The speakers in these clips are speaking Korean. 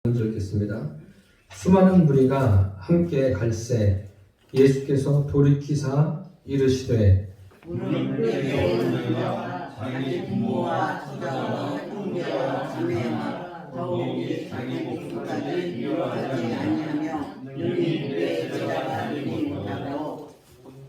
먼저 읽겠습니다. 수많은 무리가 함께 갈새 예수께서 돌이키사 이르시되 무릇 내게 오는 자가 자기 부모와 처자와 형제와 자매와 더욱이 자기 목숨까지 미워하지 아니하며 능히 내 제자가 되지 못하고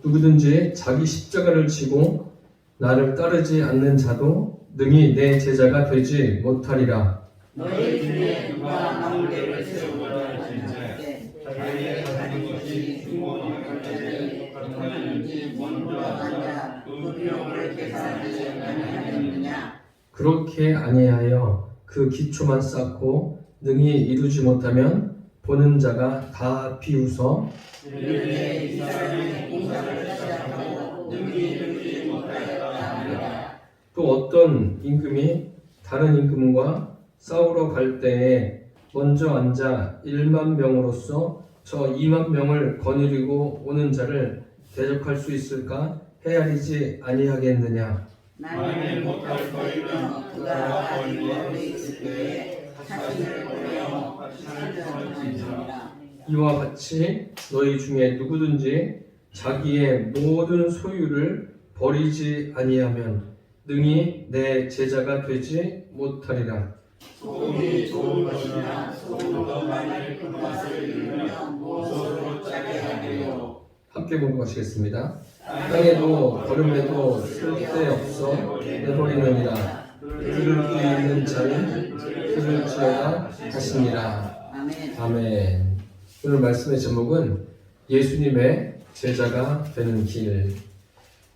누구든지 자기 십자가를 지고 나를 따르지 않는 자도 능히 내 제자가 되지 못하리라. 너희 중에 누가 망대를 세우고자 할진대 자기의 가진 것이 중고기까지 못하는지 먼저 앉아 그 비용을 계산하지 아니하겠느냐. 그렇게 아니하여 그 기초만 쌓고 능히 이루지 못하면 보는 자가 다 비웃어 이르되 이 사람이 공사를 시작하고 능히 이루지 못하였다 하리라. 또 어떤 임금이 다른 임금과 싸우러 갈 때에 먼저 앉아 1만 명으로서 저 2만 명을 거느리고 오는 자를 대적할 수 있을까 헤아리지 아니하겠느냐. 만일 못할 터이면 그가 아직 멀리 있을 때에 자신을 보내어 살펴주리라. 이와 같이 너희 중에 누구든지 자기의 모든 소유를 버리지 아니하면 능히 내 제자가 되지 못하리라. 소금이 좋은 것이나 소금도 만일 그 맛을 잃으면 무엇으로 짜게 하리요. 함께 공부하시겠습니다. 땅에도 걸음에도 쓸데없어 내버리느니라. 들을 귀 있는 자는 들을지어다 하시니라. 아멘. 오늘 말씀의 제목은 예수님의 제자가 되는 길.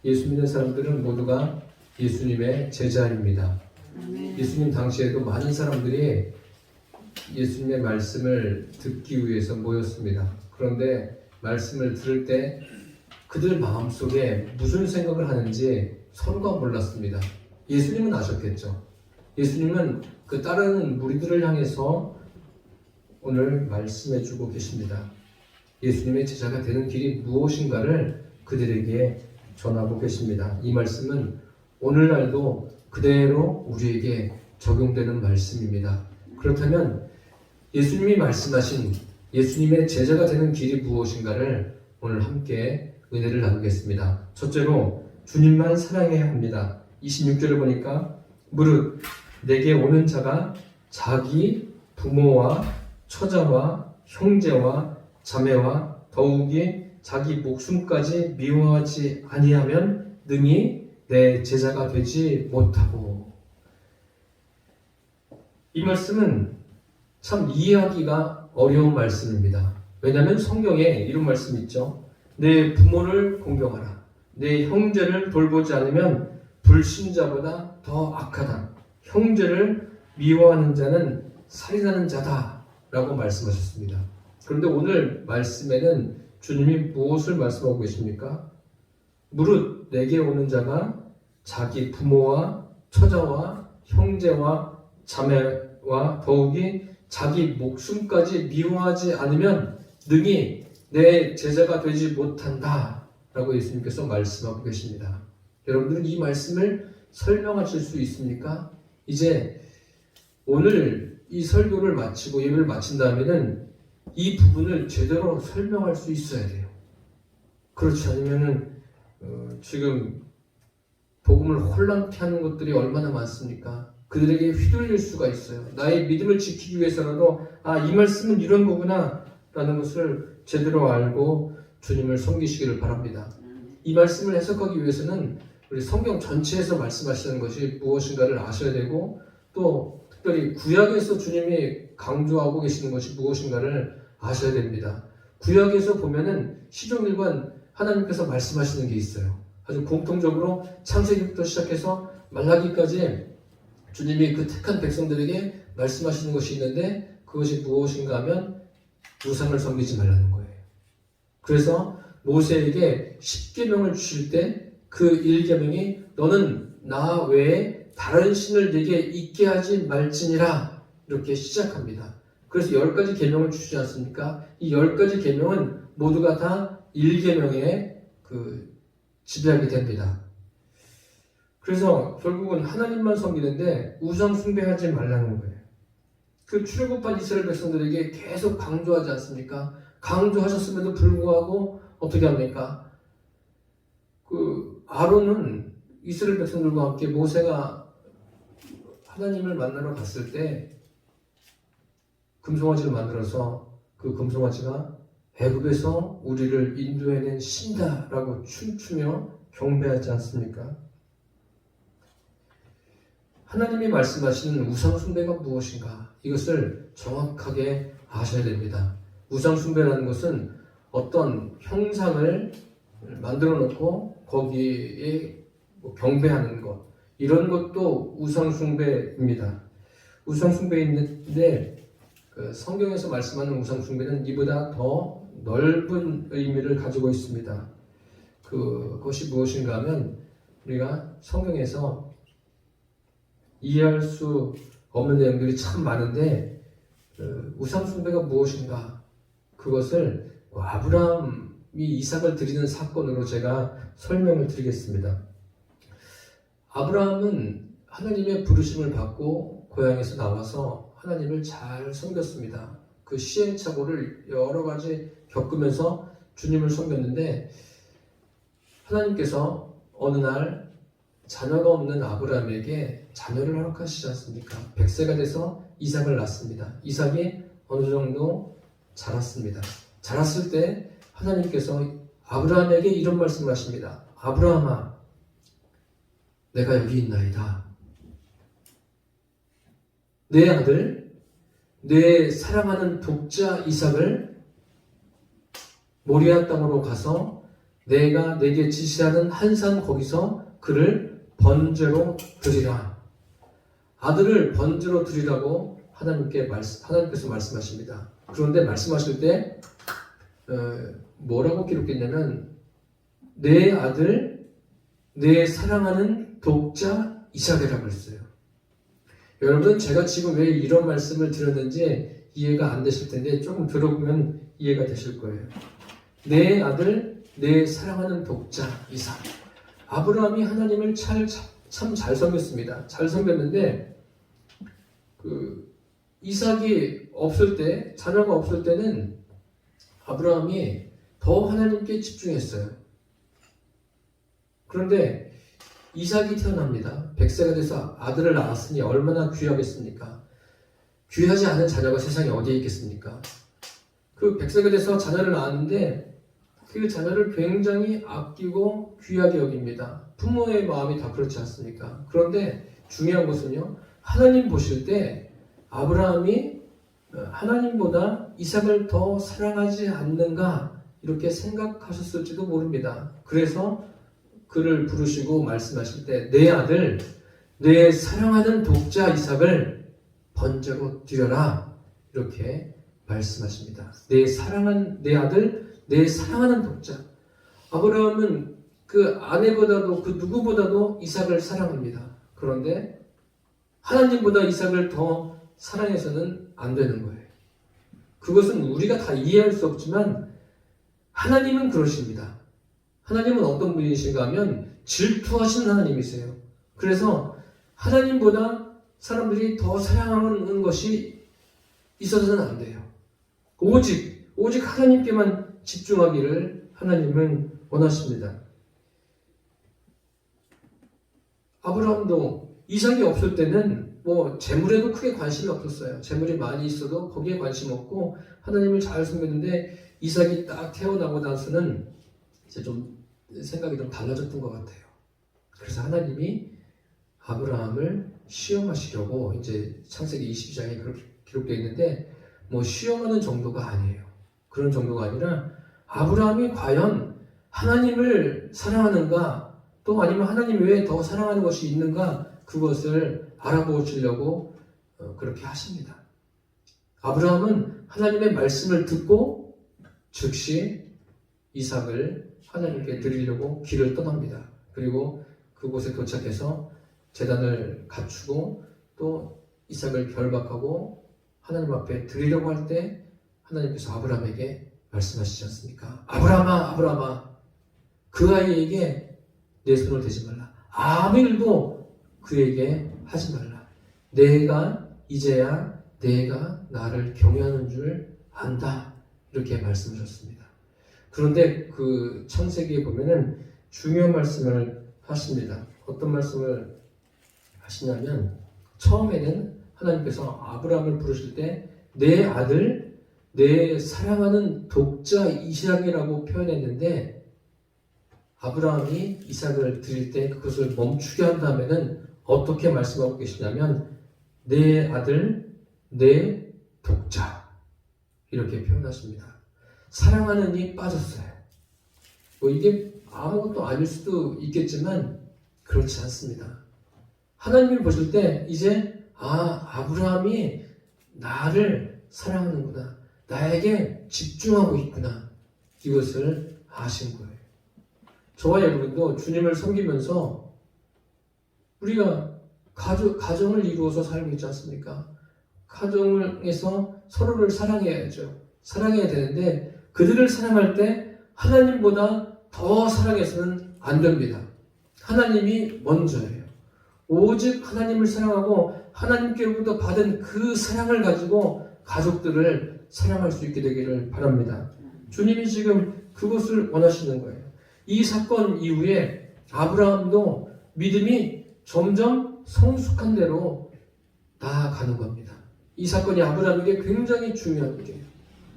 예수 믿는 사람들은 모두가 예수님의 제자입니다. 예수님 당시에도 많은 사람들이 예수님의 말씀을 듣기 위해서 모였습니다. 그런데 말씀을 들을 때 그들 마음속에 무슨 생각을 하는지 서로가 몰랐습니다. 예수님은 아셨겠죠. 예수님은 그 따르는 무리들을 향해서 오늘 말씀해주고 계십니다. 예수님의 제자가 되는 길이 무엇인가를 그들에게 전하고 계십니다. 이 말씀은 오늘날도 그대로 우리에게 적용되는 말씀입니다. 그렇다면 예수님이 말씀하신 예수님의 제자가 되는 길이 무엇인가를 오늘 함께 은혜를 나누겠습니다. 첫째로 주님만 사랑해야 합니다. 26절을 보니까 무릇 내게 오는 자가 자기 부모와 처자와 형제와 자매와 더욱이 자기 목숨까지 미워하지 아니하면 능히 내 제자가 되지 못하고. 이 말씀은 참 이해하기가 어려운 말씀입니다. 왜냐하면 성경에 이런 말씀이 있죠. 내 부모를 공경하라. 내 형제를 돌보지 않으면 불신자보다 더 악하다. 형제를 미워하는 자는 살인하는 자다 라고 말씀하셨습니다. 그런데 오늘 말씀에는 주님이 무엇을 말씀하고 계십니까? 무릇 내게 오는 자가 자기 부모와 처자와 형제와 자매와 더욱이 자기 목숨까지 미워하지 않으면 능히 내 제자가 되지 못한다 라고 예수님께서 말씀하고 계십니다. 여러분들은 이 말씀을 설명하실 수 있습니까? 이제 오늘 이 설교를 마치고 예배를 마친 다음에는 이 부분을 제대로 설명할 수 있어야 돼요. 그렇지 않으면은 지금 복음을 혼란케 하는 것들이 얼마나 많습니까? 그들에게 휘둘릴 수가 있어요. 나의 믿음을 지키기 위해서라도 이 말씀은 이런 거구나 라는 것을 제대로 알고 주님을 섬기시기를 바랍니다. 이 말씀을 해석하기 위해서는 우리 성경 전체에서 말씀하시는 것이 무엇인가를 아셔야 되고 또 특별히 구약에서 주님이 강조하고 계시는 것이 무엇인가를 아셔야 됩니다. 구약에서 보면은 시종일관 하나님께서 말씀하시는 게 있어요. 아주 공통적으로 창세기부터 시작해서 말라기까지 주님이 그 택한 백성들에게 말씀하시는 것이 있는데 그것이 무엇인가 하면 우상을 섬기지 말라는 거예요. 그래서 모세에게 10계명을 주실 때 그 1계명이 너는 나 외에 다른 신을 내게 있게 하지 말지니라 이렇게 시작합니다. 그래서 10가지 계명을 주시지 않습니까? 이 10가지 계명은 모두가 다 1계명에 지배하게 됩니다. 그래서 결국은 하나님만 섬기는데 우상 숭배하지 말라는 거예요. 그 출애굽한 이스라엘 백성들에게 계속 강조하지 않습니까? 강조하셨음에도 불구하고 어떻게 합니까? 그 아론은 이스라엘 백성들과 함께 모세가 하나님을 만나러 갔을 때 금송아지를 만들어서 그 금송아지가 애굽에서 우리를 인도해낸 신다라고 춤추며 경배하지 않습니까? 하나님이 말씀하시는 우상숭배가 무엇인가? 이것을 정확하게 아셔야 됩니다. 우상숭배라는 것은 어떤 형상을 만들어 놓고 거기에 경배하는 것, 이런 것도 우상숭배입니다. 우상숭배인데 그 성경에서 말씀하는 우상숭배는 이보다 더 넓은 의미를 가지고 있습니다. 그것이 무엇인가 하면 우리가 성경에서 이해할 수 없는 내용들이 참 많은데 우상숭배가 무엇인가, 그것을 아브라함이 이삭을 드리는 사건으로 제가 설명을 드리겠습니다. 아브라함은 하나님의 부르심을 받고 고향에서 나와서 하나님을 잘 섬겼습니다. 그 시행착오를 여러 가지 겪으면서 주님을 섬겼는데 하나님께서 어느 날 자녀가 없는 아브라함에게 자녀를 허락하시지 않습니까? 100세가 돼서 이삭을 낳습니다. 이삭이 어느 정도 자랐습니다. 자랐을 때 하나님께서 아브라함에게 이런 말씀을 하십니다. 아브라함아, 내가 여기 있나이다. 내 아들, 내 사랑하는 독자 이삭을 모리아 땅으로 가서 내가 내게 지시하는 한 산 거기서 그를 번제로 드리라. 아들을 번제로 드리라고 하나님께서 말씀하십니다. 그런데 말씀하실 때 뭐라고 기록했냐면 내 아들, 내 사랑하는 독자 이삭이라고 했어요. 여러분, 제가 지금 왜 이런 말씀을 드렸는지 이해가 안 되실 텐데 조금 들어보면 이해가 되실 거예요. 내 아들, 내 사랑하는 독자 이삭. 아브라함이 하나님을 참 잘 섬겼습니다. 잘 섬겼는데 이삭이 없을 때, 자녀가 없을 때는 아브라함이 더 하나님께 집중했어요. 그런데 이삭이 태어납니다. 100세가 돼서 아들을 낳았으니 얼마나 귀하겠습니까? 귀하지 않은 자녀가 세상에 어디에 있겠습니까? 그 100세가 돼서 자녀를 낳았는데 그 자녀를 굉장히 아끼고 귀하게 여깁니다. 부모의 마음이 다 그렇지 않습니까? 그런데 중요한 것은요, 하나님 보실 때 아브라함이 하나님보다 이삭을 더 사랑하지 않는가 이렇게 생각하셨을지도 모릅니다. 그래서 그를 부르시고 말씀하실 때 내 아들, 내 사랑하는 독자 이삭을 번제로 드려라 이렇게 말씀하십니다. 내 아들, 내 사랑하는 독자. 아브라함은 그 아내보다도 그 누구보다도 이삭을 사랑합니다. 그런데 하나님보다 이삭을 더 사랑해서는 안 되는 거예요. 그것은 우리가 다 이해할 수 없지만 하나님은 그러십니다. 하나님은 어떤 분이신가 하면 질투하시는 하나님이세요. 그래서 하나님보다 사람들이 더 사랑하는 것이 있어서는 안 돼요. 오직 하나님께만 집중하기를 하나님은 원하십니다. 아브라함도 이삭이 없을 때는 재물에도 크게 관심이 없었어요. 재물이 많이 있어도 거기에 관심 없고 하나님을 잘 섬겼는데 이삭이 딱 태어나고 나서는 이제 좀 생각이 좀 달라졌던 것 같아요. 그래서 하나님이 아브라함을 시험하시려고 이제 창세기 22장에 그렇게 기록되어 있는데 시험하는 정도가 아니에요. 그런 정도가 아니라 아브라함이 과연 하나님을 사랑하는가, 또 아니면 하나님 외에 더 사랑하는 것이 있는가, 그것을 알아보시려고 그렇게 하십니다. 아브라함은 하나님의 말씀을 듣고 즉시 이삭을 하나님께 드리려고 길을 떠납니다. 그리고 그곳에 도착해서 제단을 갖추고 또 이삭을 결박하고 하나님 앞에 드리려고 할 때 하나님께서 아브라함에게 말씀하시지 않습니까? 아브라함아, 아브라함아, 그 아이에게 내 손을 대지 말라. 아무 일도 그에게 하지 말라. 내가 이제야 내가 나를 경외하는 줄 안다. 이렇게 말씀하셨습니다. 그런데 그 창세기에 보면은 중요한 말씀을 하십니다. 어떤 말씀을 하시냐면 처음에는 하나님께서 아브라함을 부르실 때 내 아들, 내 사랑하는 독자 이삭이라고 표현했는데 아브라함이 이삭을 드릴 때 그것을 멈추게 한 다음에는 어떻게 말씀하고 계시냐면 내 아들, 내 독자 이렇게 표현하십니다. 사랑하는 이 빠졌어요. 뭐 이게 아무것도 아닐 수도 있겠지만 그렇지 않습니다. 하나님을 보실 때 이제 아브라함이 나를 사랑하는구나. 나에게 집중하고 있구나. 이것을 아신 거예요. 저와 여러분도 주님을 섬기면서 우리가 가정을 이루어서 살고 있지 않습니까? 가정에서 서로를 사랑해야죠. 사랑해야 되는데 그들을 사랑할 때 하나님보다 더 사랑해서는 안 됩니다. 하나님이 먼저예요. 오직 하나님을 사랑하고 하나님께로부터 받은 그 사랑을 가지고 가족들을 사랑할 수 있게 되기를 바랍니다. 주님이 지금 그것을 원하시는 거예요. 이 사건 이후에 아브라함도 믿음이 점점 성숙한 대로 나아가는 겁니다. 이 사건이 아브라함에게 굉장히 중요한 일이에요.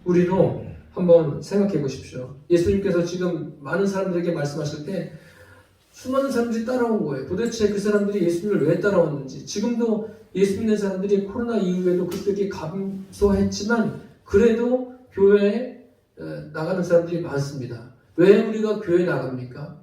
우리도 한번 생각해 보십시오. 예수님께서 지금 많은 사람들에게 말씀하실 때 수많은 사람들이 따라온 거예요. 도대체 그 사람들이 예수님을 왜 따라왔는지. 지금도 예수 믿는 사람들이 코로나 이후에도 급격히 감소했지만 그래도 교회에 나가는 사람들이 많습니다. 왜 우리가 교회에 나갑니까?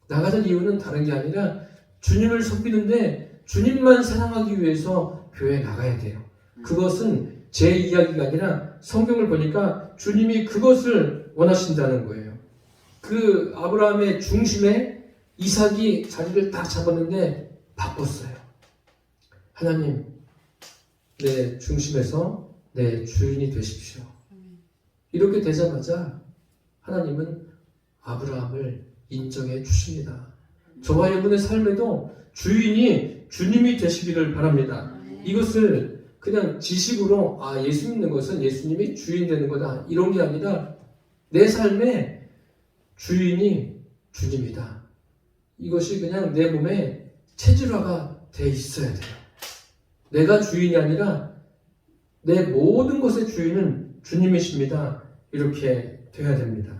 나가는 이유는 다른 게 아니라 주님을 섬기는데 주님만 사랑하기 위해서 교회에 나가야 돼요. 그것은 제 이야기가 아니라 성경을 보니까 주님이 그것을 원하신다는 거예요. 그 아브라함의 중심에 이삭이 자리를 딱 잡았는데 바꿨어요. 하나님, 내 중심에서 내 주인이 되십시오. 이렇게 되자마자 하나님은 아브라함을 인정해 주십니다. 저와 여러분의 삶에도 주인이 주님이 되시기를 바랍니다. 이것을 그냥 지식으로 예수 믿는 것은 예수님이 주인 되는 거다 이런 게 아니라 내 삶의 주인이 주님이다. 이것이 그냥 내 몸에 체질화가 돼 있어야 돼요. 내가 주인이 아니라 내 모든 것의 주인은 주님이십니다. 이렇게 돼야 됩니다.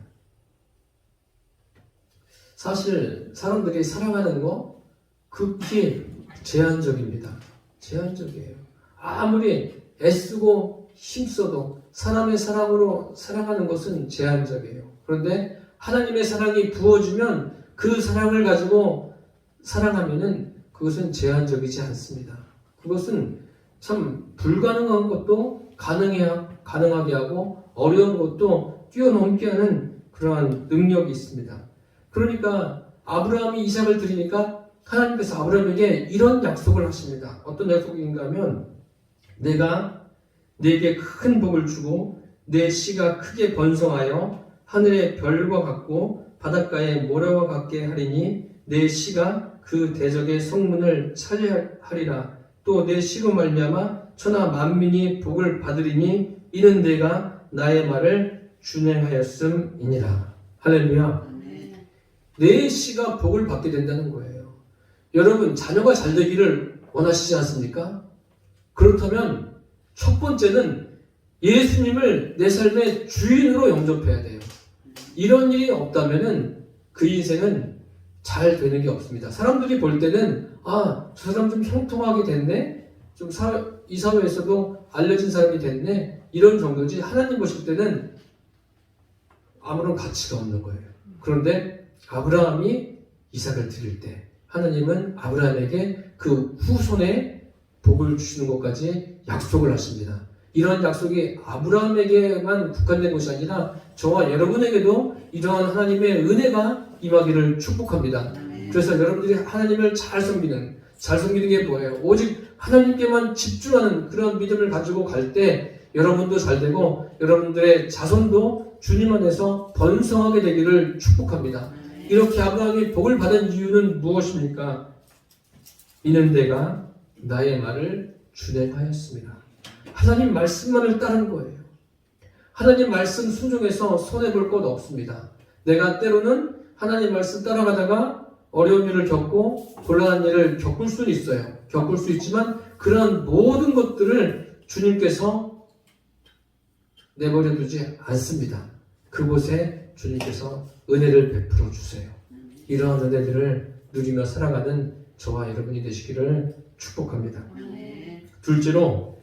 사실 사람들이 사랑하는 거 극히 제한적입니다. 제한적이에요. 아무리 애쓰고 힘써도 사람의 사랑으로 사랑하는 것은 제한적이에요. 그런데 하나님의 사랑이 부어지면 그 사랑을 가지고 사랑하면은 그것은 제한적이지 않습니다. 그것은 참 불가능한 것도 가능하게 하고 어려운 것도 뛰어넘게 하는 그러한 능력이 있습니다. 그러니까 아브라함이 이삭을 드리니까 하나님께서 아브라함에게 이런 약속을 하십니다. 어떤 약속인가 하면 내가 네게 큰 복을 주고 내 씨가 크게 번성하여 하늘의 별과 같고 바닷가의 모래와 같게 하리니 내 씨가 그 대적의 성문을 차지하리라. 또 내 씨로 말미암아 천하 만민이 복을 받으리니 이는 내가 나의 말을 준행하였음이니라. 할렐루야. 내 씨가 복을 받게 된다는 거예요. 여러분 자녀가 잘 되기를 원하시지 않습니까? 그렇다면 첫 번째는 예수님을 내 삶의 주인으로 영접해야 돼요. 이런 일이 없다면은 그 인생은 잘 되는 게 없습니다. 사람들이 볼 때는 저 사람 좀 형통하게 됐네, 좀 이 사회에서도 알려진 사람이 됐네, 이런 정도지 하나님 보실 때는 아무런 가치가 없는 거예요. 그런데 아브라함이 이삭을 드릴 때 하나님은 아브라함에게 그 후손에 복을 주시는 것까지 약속을 하십니다. 이러한 약속이 아브라함에게만 국한된 것이 아니라 저와 여러분에게도 이러한 하나님의 은혜가 임하기를 축복합니다. 그래서 여러분들이 하나님을 잘 섬기는 게 뭐예요? 오직 하나님께만 집중하는 그런 믿음을 가지고 갈 때 여러분도 잘 되고 여러분들의 자손도 주님 안에서 번성하게 되기를 축복합니다. 이렇게 아브라함이 복을 받은 이유는 무엇입니까? 이는 내가 나의 말을 준행하였습니다. 하나님 말씀만을 따르는 거예요. 하나님 말씀 순종해서 손해볼 것 없습니다. 내가 때로는 하나님 말씀 따라가다가 어려운 일을 겪고 곤란한 일을 겪을 수는 있어요. 겪을 수 있지만 그런 모든 것들을 주님께서 내버려 두지 않습니다. 그곳에 주님께서 은혜를 베풀어 주세요. 이러한 은혜들을 누리며 살아가는 저와 여러분이 되시기를 축복합니다. 둘째로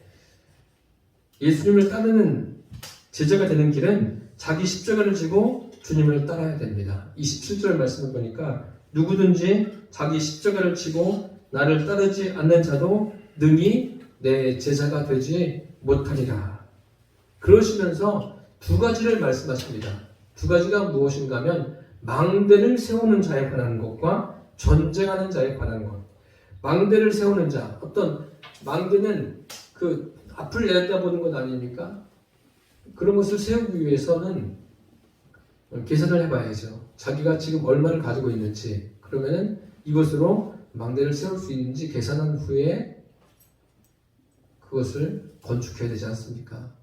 예수님을 따르는 제자가 되는 길은 자기 십자가를 지고 주님을 따라야 됩니다. 27절 말씀을 보니까 누구든지 자기 십자가를 지고 나를 따르지 않는 자도 능히 내 제자가 되지 못하리라. 그러시면서 두 가지를 말씀하십니다. 두 가지가 무엇인가 하면 망대를 세우는 자에 관한 것과 전쟁하는 자에 관한 것. 망대를 세우는 자, 어떤 망대는 그 앞을 내다보는 것 아닙니까? 그런 것을 세우기 위해서는 계산을 해봐야죠. 자기가 지금 얼마를 가지고 있는지, 그러면은 이것으로 망대를 세울 수 있는지 계산한 후에 그것을 건축해야 되지 않습니까?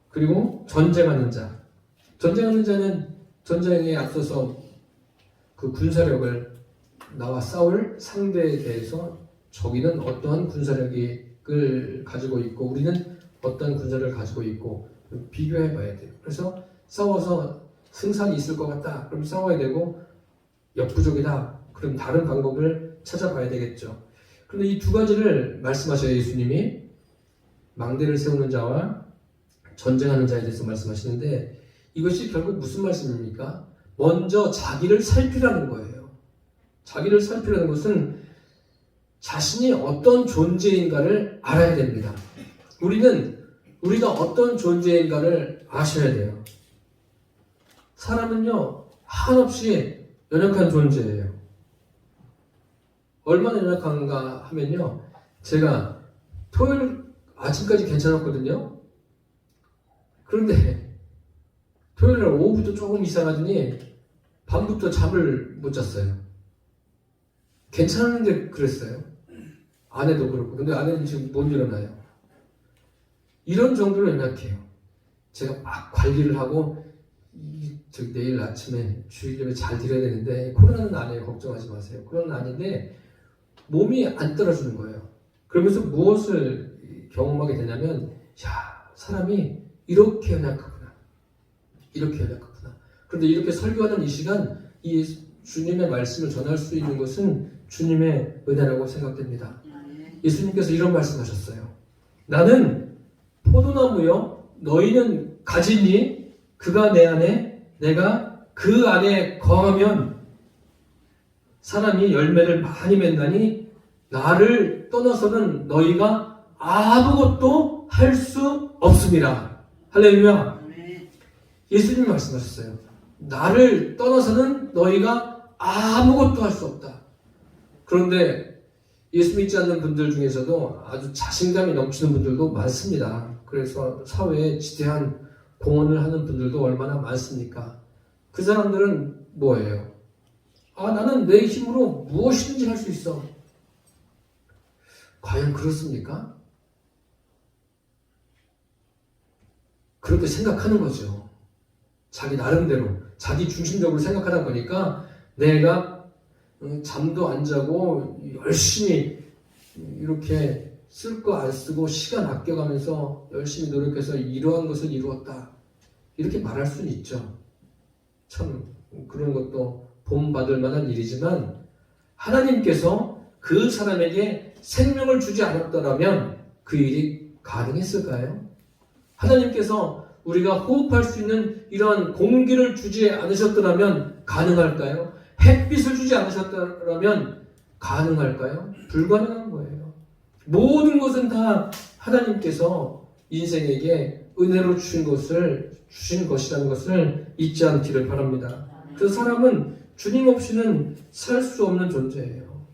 그리고 전쟁하는 자. 전쟁하는 자는 전쟁에 앞서서 그 군사력을 나와 싸울 상대에 대해서 저기는 어떠한 군사력을 가지고 있고 우리는 어떠한 군사력을 가지고 있고 비교해 봐야 돼요. 그래서 싸워서 승산이 있을 것 같다. 그럼 싸워야 되고 역부족이다. 그럼 다른 방법을 찾아봐야 되겠죠. 그런데 이 두 가지를 말씀하셔요. 예수님이 망대를 세우는 자와 전쟁하는 자에 대해서 말씀하시는데 이것이 결국 무슨 말씀입니까? 먼저 자기를 살피라는 거예요. 자기를 살피라는 것은 자신이 어떤 존재인가를 알아야 됩니다. 우리가 어떤 존재인가를 아셔야 돼요. 사람은요, 한없이 연약한 존재예요. 얼마나 연약한가 하면요, 제가 토요일 아침까지 괜찮았거든요. 그런데 토요일 날 오후부터 조금 이상하더니 밤부터 잠을 못 잤어요. 괜찮은데 그랬어요. 아내도 그렇고. 근데 아내는 지금 못 일어나요. 이런 정도로 연약해요. 제가 막 관리를 하고 내일 아침에 주일 예배 잘 드려야 되는데 코로나는 아니에요. 걱정하지 마세요. 코로나는 아닌데 몸이 안 떨어지는 거예요. 그러면서 무엇을 경험하게 되냐면 사람이 이렇게 연약하구나. 이렇게 연약하구나. 그런데 이렇게 설교하는 이 시간 이 주님의 말씀을 전할 수 있는 것은 주님의 은혜라고 생각됩니다. 예수님께서 이런 말씀하셨어요. 나는 포도나무요 너희는 가지니 그가 내 안에 내가 그 안에 거하면 사람이 열매를 많이 맺나니 나를 떠나서는 너희가 아무것도 할 수 없습니다. 할렐루야. 예수님이 말씀하셨어요. 나를 떠나서는 너희가 아무것도 할 수 없다. 그런데 예수 믿지 않는 분들 중에서도 아주 자신감이 넘치는 분들도 많습니다. 그래서 사회에 지대한 공헌을 하는 분들도 얼마나 많습니까? 그 사람들은 뭐예요? 나는 내 힘으로 무엇이든지 할 수 있어. 과연 그렇습니까? 그렇게 생각하는 거죠. 자기 나름대로, 자기 중심적으로 생각하다 보니까 내가 잠도 안 자고 열심히 이렇게 쓸 거 안 쓰고 시간 아껴가면서 열심히 노력해서 이러한 것을 이루었다. 이렇게 말할 수는 있죠. 참 그런 것도 본받을 만한 일이지만 하나님께서 그 사람에게 생명을 주지 않았더라면 그 일이 가능했을까요? 하나님께서 우리가 호흡할 수 있는 이러한 공기를 주지 않으셨더라면 가능할까요? 햇빛을 주지 않으셨더라면 가능할까요? 불가능한 거예요. 모든 것은 다 하나님께서 인생에게 은혜로 주신 것이라는 것을 잊지 않기를 바랍니다. 그 사람은 주님 없이는 살 수 없는 존재예요.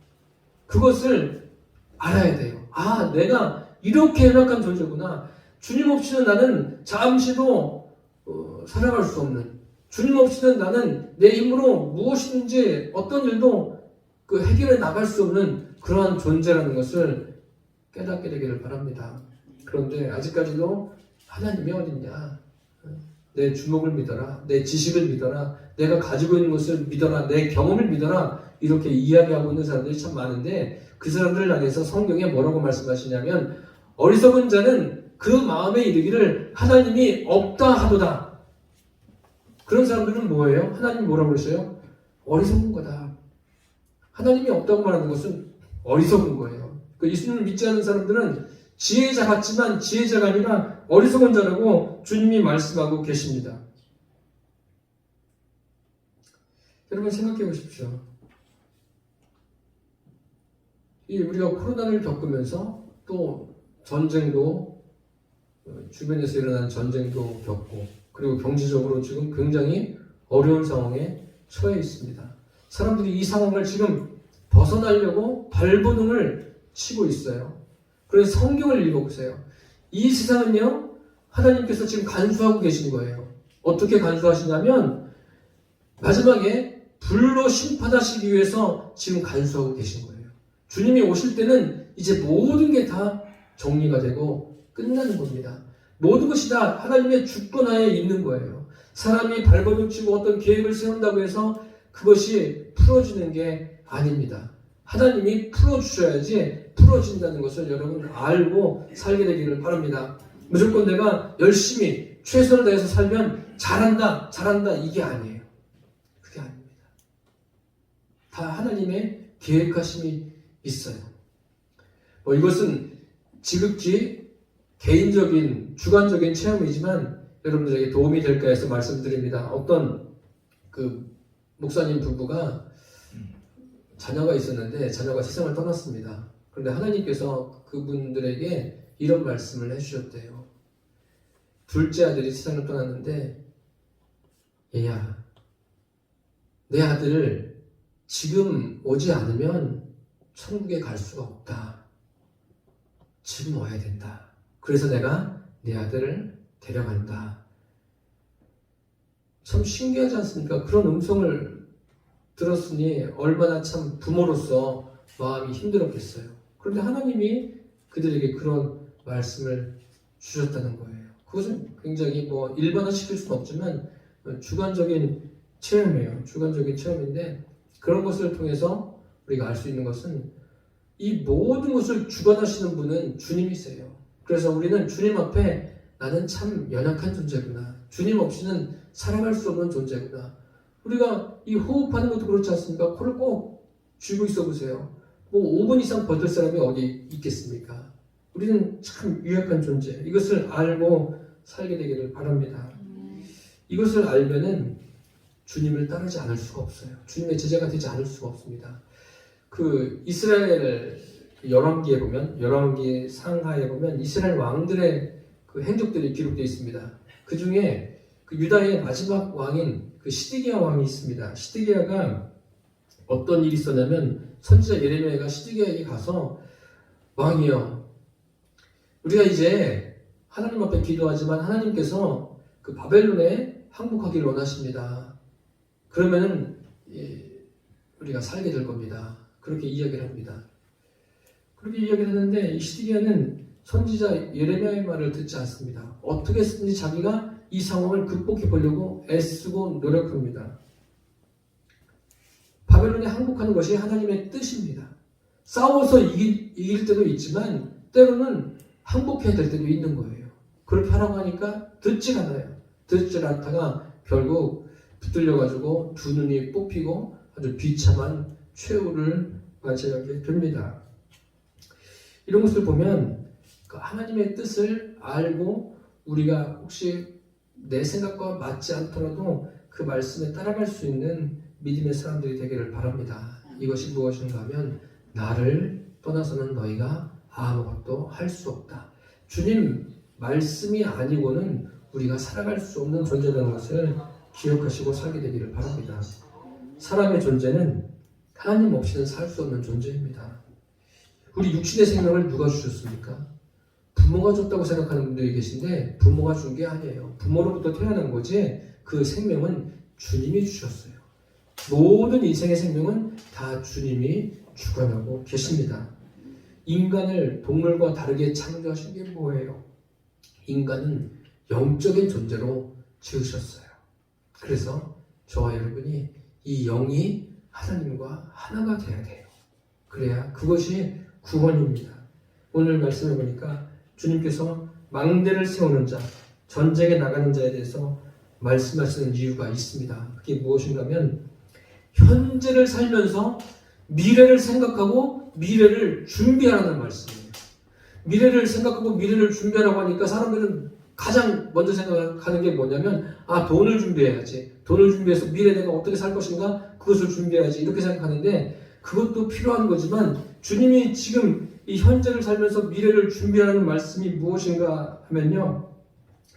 그것을 알아야 돼요. 내가 이렇게 연약한 존재구나. 주님 없이는 나는 잠시도 살아갈 수 없는, 주님 없이는 나는 내 힘으로 무엇이든지 어떤 일도 해결해 나갈 수 없는 그러한 존재라는 것을 깨닫게 되기를 바랍니다. 그런데 아직까지도 하나님이 어딨냐? 내 주먹을 믿어라. 내 지식을 믿어라. 내가 가지고 있는 것을 믿어라. 내 경험을 믿어라. 이렇게 이야기하고 있는 사람들이 참 많은데 그 사람들을 향해서 성경에 뭐라고 말씀하시냐면 어리석은 자는 그 마음에 이르기를 하나님이 없다 하도다. 그런 사람들은 뭐예요? 하나님이 뭐라고 그러셔요? 어리석은 거다. 하나님이 없다고 말하는 것은 어리석은 거예요. 그 예수님을 믿지 않는 사람들은 지혜자 같지만 지혜자가 아니라 어리석은 자라고 주님이 말씀하고 계십니다. 여러분 생각해 보십시오. 우리가 코로나를 겪으면서 또 전쟁도 주변에서 일어난 전쟁도 겪고 그리고 경제적으로 지금 굉장히 어려운 상황에 처해 있습니다. 사람들이 이 상황을 지금 벗어나려고 발버둥을 치고 있어요. 그래서 성경을 읽어보세요. 이 세상은요, 하나님께서 지금 간수하고 계신 거예요. 어떻게 간수하시냐면 마지막에 불로 심판하시기 위해서 지금 간수하고 계신 거예요. 주님이 오실 때는 이제 모든 게 다 정리가 되고 끝나는 겁니다. 모든 것이 다 하나님의 주권하에 있는 거예요. 사람이 발버둥 치고 어떤 계획을 세운다고 해서 그것이 풀어지는 게 아닙니다. 하나님이 풀어주셔야지 풀어진다는 것을 여러분 알고 살게 되기를 바랍니다. 무조건 내가 열심히 최선을 다해서 살면 잘한다 이게 아니에요. 그게 아닙니다. 다 하나님의 계획하심이 있어요. 이것은 지극히 개인적인 주관적인 체험이지만 여러분들에게 도움이 될까 해서 말씀드립니다. 어떤 그 목사님 부부가 자녀가 있었는데 자녀가 세상을 떠났습니다. 그런데 하나님께서 그분들에게 이런 말씀을 해주셨대요. 둘째 아들이 세상을 떠났는데 얘야, 내 아들 지금 오지 않으면 천국에 갈 수가 없다. 지금 와야 된다. 그래서 내가 내 아들을 데려간다. 참 신기하지 않습니까? 그런 음성을 들었으니 얼마나 참 부모로서 마음이 힘들었겠어요. 그런데 하나님이 그들에게 그런 말씀을 주셨다는 거예요. 그것은 굉장히 일반화시킬 수는 없지만 주관적인 체험이에요. 주관적인 체험인데 그런 것을 통해서 우리가 알 수 있는 것은 이 모든 것을 주관하시는 분은 주님이세요. 그래서 우리는 주님 앞에 나는 참 연약한 존재구나. 주님 없이는 살아갈 수 없는 존재구나. 우리가 이 호흡하는 것도 그렇지 않습니까? 코를 꼭 쥐고 있어 보세요. 5분 이상 버틸 사람이 어디 있겠습니까? 우리는 참 유약한 존재. 이것을 알고 살게 되기를 바랍니다. 이것을 알면은 주님을 따르지 않을 수가 없어요. 주님의 제자가 되지 않을 수가 없습니다. 그 이스라엘 열왕기에 보면, 열왕기 상하에 보면 이스라엘 왕들의 그 행적들이 기록되어 있습니다. 그 중에 그 유다의 마지막 왕인 그 시드기야 왕이 있습니다. 시드기야가 어떤 일이 있었냐면 선지자 예레미야가 시드기야에게 가서 왕이여, 우리가 이제 하나님 앞에 기도하지만 하나님께서 그 바벨론에 항복하기를 원하십니다. 그러면은 우리가 살게 될 겁니다. 그렇게 이야기를 합니다. 그렇게 이야기를 했는데 이 시드기야는 선지자 예레미야의 말을 듣지 않습니다. 어떻게든지 자기가 이 상황을 극복해 보려고 애쓰고 노력합니다. 바벨론에 항복하는 것이 하나님의 뜻입니다. 싸워서 이길 때도 있지만 때로는 항복해야 될 때도 있는 거예요. 그렇게 하라고 하니까 듣질 않아요. 듣질 않다가 결국 붙들려가지고 두 눈이 뽑히고 아주 비참한 최후를 맞이하게 됩니다. 이런 것을 보면 그 하나님의 뜻을 알고 우리가 혹시 내 생각과 맞지 않더라도 그 말씀에 따라갈 수 있는 믿음의 사람들이 되기를 바랍니다. 이것이 무엇인가 하면 나를 떠나서는 너희가 아무것도 할 수 없다. 주님 말씀이 아니고는 우리가 살아갈 수 없는 존재라는 것을 기억하시고 살게 되기를 바랍니다. 사람의 존재는 하나님 없이는 살 수 없는 존재입니다. 우리 육신의 생명을 누가 주셨습니까? 부모가 줬다고 생각하는 분들이 계신데 부모가 준 게 아니에요. 부모로부터 태어난 거지 그 생명은 주님이 주셨어요. 모든 인생의 생명은 다 주님이 주관하고 계십니다. 인간을 동물과 다르게 창조하신 게 뭐예요? 인간은 영적인 존재로 지으셨어요. 그래서 저와 여러분이 이 영이 하나님과 하나가 돼야 돼요. 그래야 그것이 구원입니다. 오늘 말씀을 보니까 주님께서 망대를 세우는 자, 전쟁에 나가는 자에 대해서 말씀하시는 이유가 있습니다. 그게 무엇인가 하면 현재를 살면서 미래를 생각하고 미래를 준비하라는 말씀이에요. 미래를 생각하고 미래를 준비하라고 하니까 사람들은 가장 먼저 생각하는 게 뭐냐면 돈을 준비해야지. 돈을 준비해서 미래 내가 어떻게 살 것인가 그것을 준비해야지 이렇게 생각하는데 그것도 필요한 거지만 주님이 지금 이 현재를 살면서 미래를 준비하라는 말씀이 무엇인가 하면요.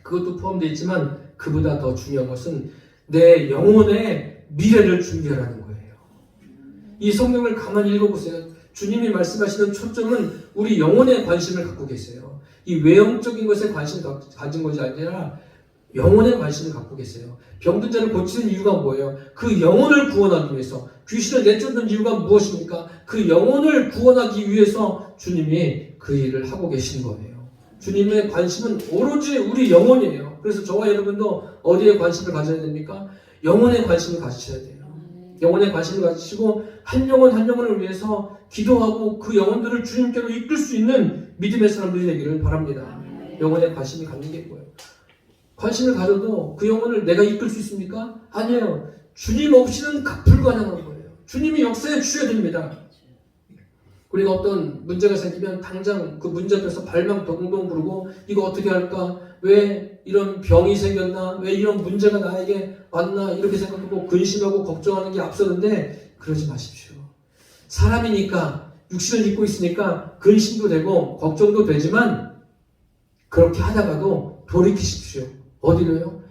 그것도 포함되어 있지만 그보다 더 중요한 것은 내 영혼의 미래를 준비하라는 거예요. 이 성경을 가만히 읽어보세요. 주님이 말씀하시는 초점은 우리 영혼에 관심을 갖고 계세요. 이 외형적인 것에 관심을 가진 것이 아니라 영혼에 관심을 갖고 계세요. 병든 자를 고치는 이유가 뭐예요? 그 영혼을 구원하기 위해서. 귀신을 내쫓는 이유가 무엇입니까? 그 영혼을 구원하기 위해서 주님이 그 일을 하고 계신 거예요. 주님의 관심은 오로지 우리 영혼이에요. 그래서 저와 여러분도 어디에 관심을 가져야 됩니까? 영혼에 관심을 가지셔야 돼요. 영혼에 관심을 가지시고 한 영혼 한 영혼을 위해서 기도하고 그 영혼들을 주님께로 이끌 수 있는 믿음의 사람들이 되기를 바랍니다. 영혼에 관심을 갖는 게 뭐예요? 관심을 가져도 그 영혼을 내가 이끌 수 있습니까? 아니에요. 주님 없이는 불가능한 거예요. 주님이 역사해 주셔야 됩니다. 우리가 어떤 문제가 생기면 당장 그 문제 앞에서 발만 동동 부르고 이거 어떻게 할까? 왜 이런 병이 생겼나? 왜 이런 문제가 나에게 왔나? 이렇게 생각하고 근심하고 걱정하는 게 앞서는데 그러지 마십시오. 사람이니까 육신을 입고 있으니까 근심도 되고 걱정도 되지만 그렇게 하다가도 돌이키십시오. 어디로요?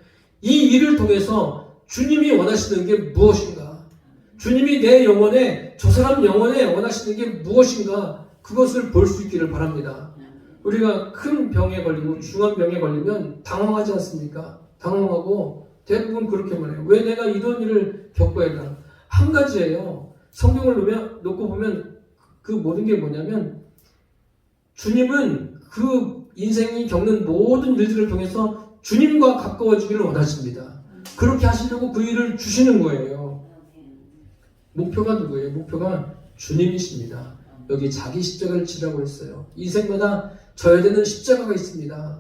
이 일을 통해서 주님이 원하시는 게 무엇인가? 주님이 내 영혼에 저 사람 영혼에 원하시는 게 무엇인가? 그것을 볼 수 있기를 바랍니다. 우리가 큰 병에 걸리고 중한 병에 걸리면 당황하지 않습니까? 당황하고 대부분 그렇게 말해요. 왜 내가 이런 일을 겪어야 되나? 한 가지예요. 성경을 놓고 보면 그 모든 게 뭐냐면 주님은 그 인생이 겪는 모든 일들을 통해서 주님과 가까워지기를 원하십니다. 그렇게 하시려고 그 일을 주시는 거예요. 목표가 누구예요? 목표가 주님이십니다. 여기 자기 십자가를 지라고 했어요. 인생마다 져야 되는 십자가가 있습니다.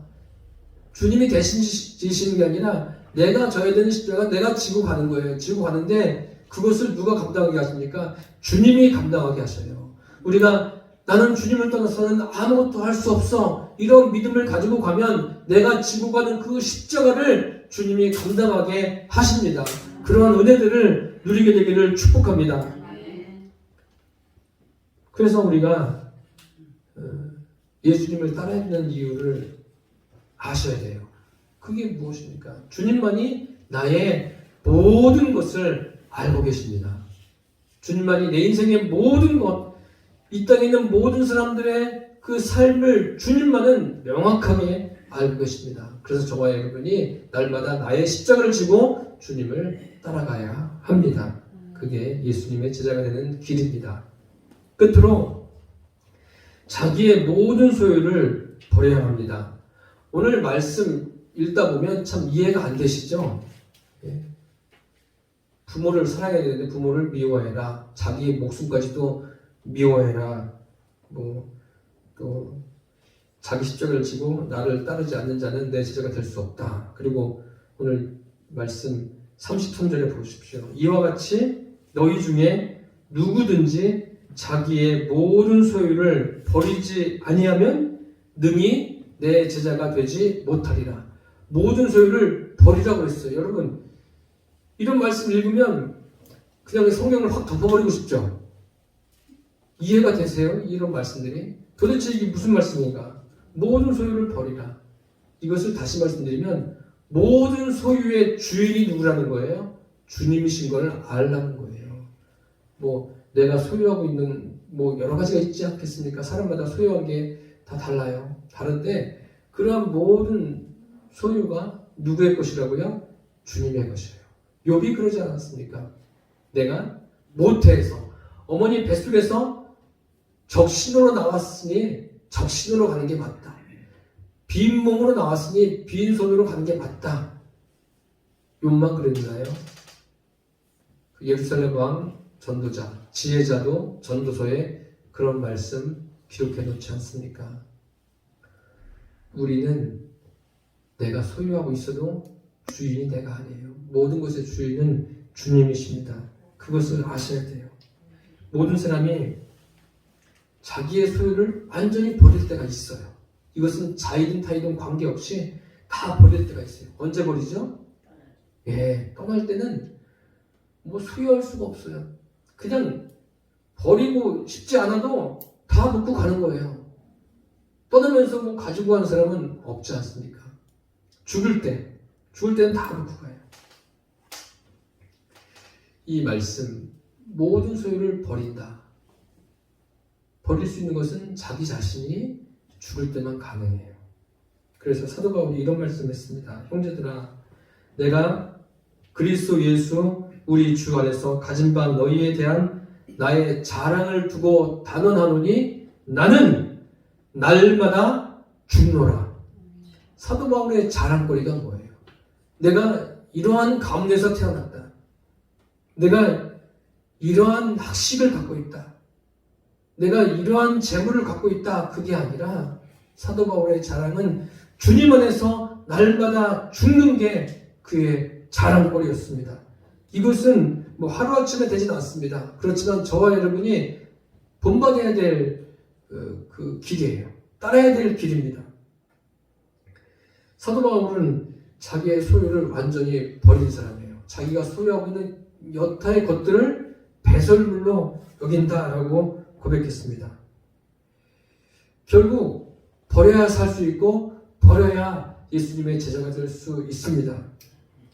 주님이 대신 지시는 게 아니라 내가 져야 되는 십자가 내가 지고 가는 거예요. 지고 가는데 그것을 누가 감당하게 하십니까? 주님이 감당하게 하셔요. 우리가 나는 주님을 떠나서는 아무것도 할 수 없어. 이런 믿음을 가지고 가면 내가 지고 가는 그 십자가를 주님이 감당하게 하십니다. 그러한 은혜들을 누리게 되기를 축복합니다. 그래서 우리가 예수님을 따라야 되는 이유를 아셔야 돼요. 그게 무엇입니까? 주님만이 나의 모든 것을 알고 계십니다. 주님만이 내 인생의 모든 것, 이 땅에 있는 모든 사람들의 그 삶을 주님만은 명확하게 알고 계십니다. 그래서 저와 여러분이 날마다 나의 십자가를 지고 주님을 따라가야 합니다. 그게 예수님의 제자가 되는 길입니다. 끝으로 자기의 모든 소유를 버려야 합니다. 오늘 말씀 읽다 보면 참 이해가 안 되시죠? 부모를 사랑해야 되는데 부모를 미워해라. 자기의 목숨까지도 미워해라. 또 자기 십자가를 지고 나를 따르지 않는 자는 내 제자가 될 수 없다. 그리고 오늘 말씀 33절에 보십시오. 이와 같이 너희 중에 누구든지 자기의 모든 소유를 버리지 아니하면 능히 내 제자가 되지 못하리라. 모든 소유를 버리라고 했어요. 여러분 이런 말씀 읽으면 그냥 성경을 확 덮어버리고 싶죠. 이해가 되세요? 이런 말씀들이 도대체 이게 무슨 말씀인가? 모든 소유를 버리라. 이것을 다시 말씀드리면 모든 소유의 주인이 누구라는 거예요? 주님이신 걸 알라는 거예요. 내가 소유하고 있는 여러 가지가 있지 않겠습니까? 사람마다 소유한 게 다 달라요. 다른데 그러한 모든 소유가 누구의 것이라고요? 주님의 것이에요. 욥이 그러지 않았습니까? 내가 모태에서 어머니 뱃속에서 적신으로 나왔으니 적신으로 가는 게 맞다. 빈 몸으로 나왔으니 빈 손으로 가는 게 맞다. 욕만 그랬나요? 예루살렘 왕 전도자, 지혜자도 전도서에 그런 말씀 기록해 놓지 않습니까? 우리는 내가 소유하고 있어도 주인이 내가 아니에요. 모든 것의 주인은 주님이십니다. 그것을 아셔야 돼요. 모든 사람이 자기의 소유를 완전히 버릴 때가 있어요. 이것은 자이든 타이든 관계없이 다 버릴 때가 있어요. 언제 버리죠? 떠날 때는 뭐 소유할 수가 없어요. 그냥 버리고 싶지 않아도 다 놓고 가는 거예요. 떠나면서 뭐 가지고 가는 사람은 없지 않습니까? 죽을 때는 다 놓고 가요. 이 말씀, 모든 소유를 버린다. 버릴 수 있는 것은 자기 자신이 죽을 때만 가능해요. 그래서 사도 바울이 이런 말씀을 했습니다. 형제들아, 내가 그리스도 예수 우리 주 안에서 가진 바 너희에 대한 나의 자랑을 두고 단언하노니 나는 날마다 죽노라. 사도 바울의 자랑거리가 뭐예요? 내가 이러한 가문에서 태어났다. 내가 이러한 학식을 갖고 있다. 내가 이러한 재물을 갖고 있다. 그게 아니라 사도 바울의 자랑은 주님 안에서 날마다 죽는 게 그의 자랑거리였습니다. 이것은 뭐 하루아침에 되진 않습니다. 그렇지만 저와 여러분이 본받아야 될 그 길이에요. 따라야 될 길입니다. 사도 바울은 자기의 소유를 완전히 버린 사람이에요. 자기가 소유하고 있는 여타의 것들을 배설물로 여긴다라고 고백했습니다. 결국 버려야 살 수 있고 버려야 예수님의 제자가 될 수 있습니다.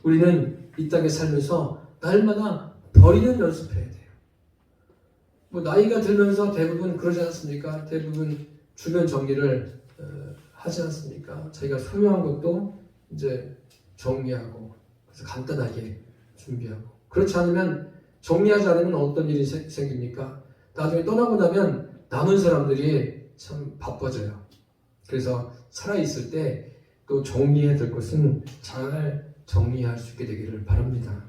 우리는 이 땅에 살면서 날마다 버리는 연습해야 돼요. 뭐 나이가 들면서 대부분 그러지 않습니까? 대부분 주변 정리를 하지 않습니까? 자기가 소유한 것도 이제 정리하고 그래서 간단하게 준비하고 그렇지 않으면 정리하지 않으면 어떤 일이 생깁니까? 나중에 떠나고 나면 남은 사람들이 참 바빠져요. 그래서 살아있을 때 또 정리해야 될 것은 잘 정리할 수 있게 되기를 바랍니다.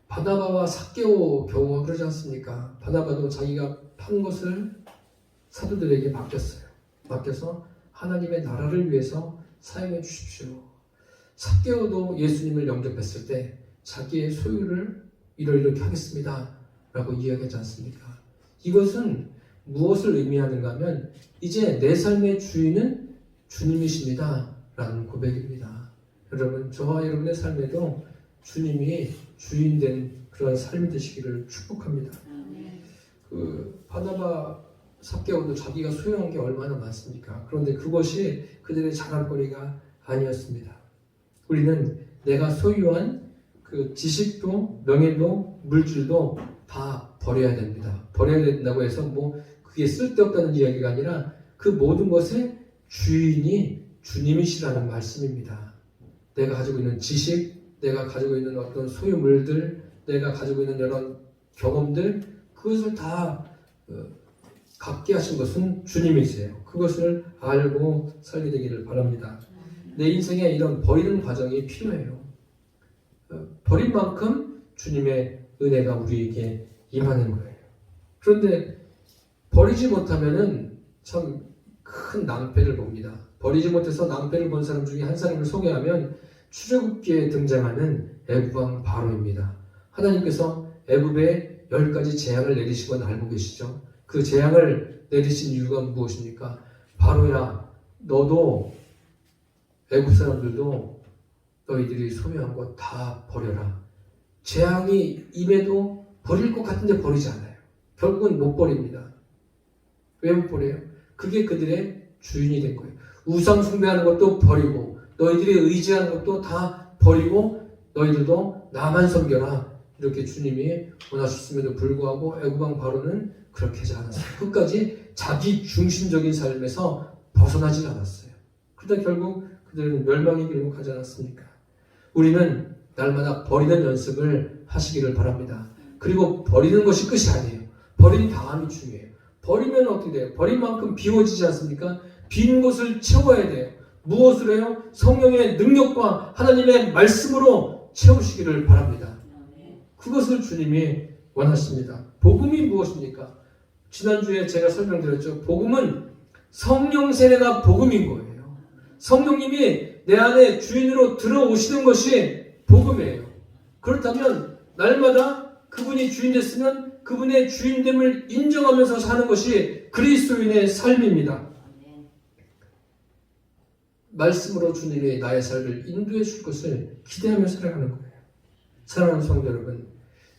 바나바와 삭개오 경우가 그러지 않습니까? 바나바도 자기가 판 것을 사도들에게 맡겨서 하나님의 나라를 위해서 사용해 주십시오. 삭개오도 예수님을 영접했을 때 자기의 소유를 이렇게 하겠습니다 라고 이야기하지 않습니까? 이것은 무엇을 의미하는가 하면 이제 내 삶의 주인은 주님이십니다 라는 고백입니다. 여러분, 저와 여러분의 삶에도 주님이 주인된 그런 삶이 되시기를 축복합니다. 바나바 삭개오도 자기가 소유한 게 얼마나 많습니까? 그런데 그것이 그들의 자랑거리가 아니었습니다. 우리는 내가 소유한 그 지식도 명예도 물질도 다 버려야 됩니다. 버려야 된다고 해서 뭐 그게 쓸데없다는 이야기가 아니라 그 모든 것의 주인이 주님이시라는 말씀입니다. 내가 가지고 있는 지식, 내가 가지고 있는 어떤 소유물들, 내가 가지고 있는 여러 경험들, 그것을 다 갖게 하신 것은 주님이세요. 그것을 알고 살게 되기를 바랍니다. 내 인생에 이런 버리는 과정이 필요해요. 버린 만큼 주님의 은혜가 우리에게 임하는 거예요. 그런데 버리지 못하면은 참 큰 낭패를 봅니다. 버리지 못해서 낭패를 본 사람 중에 한 사람을 소개하면 출애굽기에 등장하는 애굽왕 바로입니다. 하나님께서 애굽에 10가지 재앙을 내리신 건 알고 계시죠? 그 재앙을 내리신 이유가 무엇입니까? 바로야, 너도 애굽 사람들도 너희들이 소유한 것 다 버려라. 재앙이 임해도 버릴 것 같은데 버리지 않아요. 결국은 못 버립니다. 왜 못 버려요? 그게 그들의 주인이 된 거예요. 우상 숭배하는 것도 버리고 너희들이 의지하는 것도 다 버리고 너희들도 나만 섬겨라. 이렇게 주님이 원하셨음에도 불구하고 애굽왕 바로는 그렇게 하지 않았어요. 끝까지 자기 중심적인 삶에서 벗어나질 않았어요. 그러다 결국 그들은 멸망의 길로 가지 않았습니까? 우리는 날마다 버리는 연습을 하시기를 바랍니다. 그리고 버리는 것이 끝이 아니에요. 버린 다음이 중요해요. 버리면 어떻게 돼요? 버린 만큼 비워지지 않습니까? 빈 곳을 채워야 돼요. 무엇으로 해요? 성령의 능력과 하나님의 말씀으로 채우시기를 바랍니다. 그것을 주님이 원하십니다. 복음이 무엇입니까? 지난주에 제가 설명드렸죠. 복음은 성령 세례가 복음인 거예요. 성령님이 내 안에 주인으로 들어오시는 것이 복음이에요. 그렇다면 날마다 그분이 주인 됐으면 그분의 주인됨을 인정하면서 사는 것이 그리스도인의 삶입니다. 말씀으로 주님이 나의 삶을 인도해 줄 것을 기대하며 살아가는 거예요. 사랑하는 성도 여러분,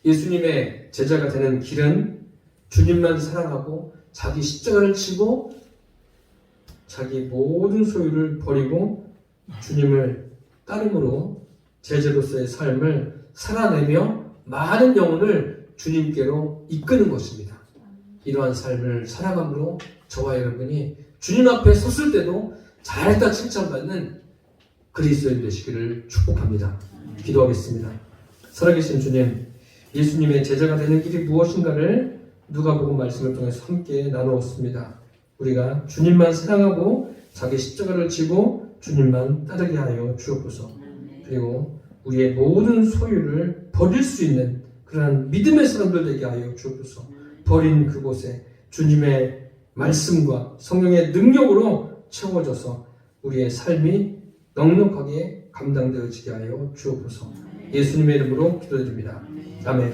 예수님의 제자가 되는 길은 주님만 사랑하고 자기 십자가를 지고 자기 모든 소유를 버리고 주님을 따름으로 제자로서의 삶을 살아내며 많은 영혼을 주님께로 이끄는 것입니다. 이러한 삶을 살아감으로 저와 여러분이 주님 앞에 섰을 때도 잘했다 칭찬받는 그리스도인 되시기를 축복합니다. 기도하겠습니다. 살아계신 주님, 예수님의 제자가 되는 길이 무엇인가를 누가복음 말씀을 통해서 함께 나누었습니다. 우리가 주님만 사랑하고 자기 십자가를 지고 주님만 따르게 하여 주옵소서. 그리고 우리의 모든 소유를 버릴 수 있는 그러한 믿음의 사람들 되게 하여 주옵소서. 버린 그곳에 주님의 말씀과 성령의 능력으로 채워져서 우리의 삶이 넉넉하게 감당되어지게 하여 주옵소서. 예수님의 이름으로 기도드립니다. 아멘.